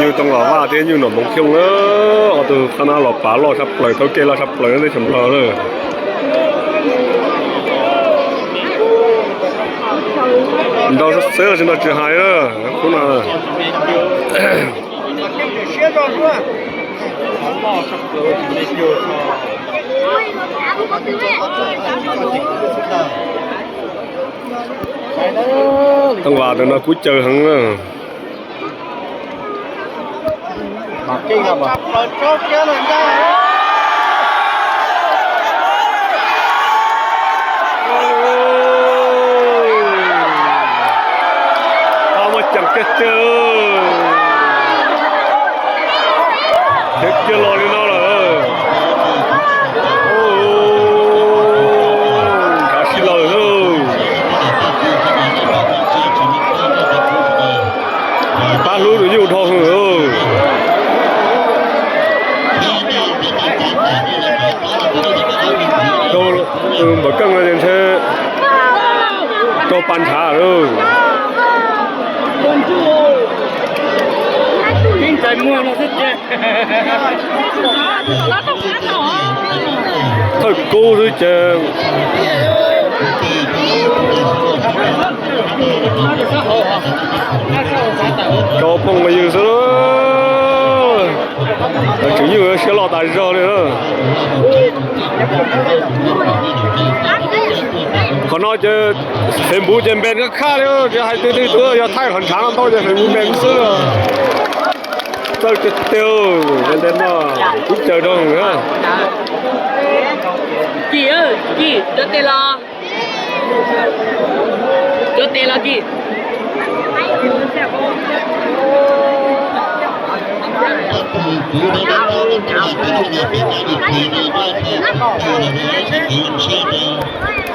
อยู่ตรงหล่อว่าที่อยู่หนองมงคงเอาตัวคณะหล่อป่าหล่อทับปล่อยเขาเกล้าทับปล่อยได้ชมรอเลยเราเสือฉันจะหายคุณน่ะตั้งว่าเดี๋ยวนะกูเจอหังมาเก่งครับบ่เปิดโชคเยอะเลยจ้าเอามาจังเจอเด็กจะรอเลยเนาะล่ะโอ้ขาชิลอยป้ารู้หรืออยู่ทองบ่กังเลยเธอโตปัญหาจริงใจม่วงเราสิเจ้ถ้ากูหรือเจอ高碰了有时候这有个小老大绕的可能这全部这边个看了这还对多要太很长到这全部面试了这个丢真的嘛不知道啊几这对了这对了几Thank you.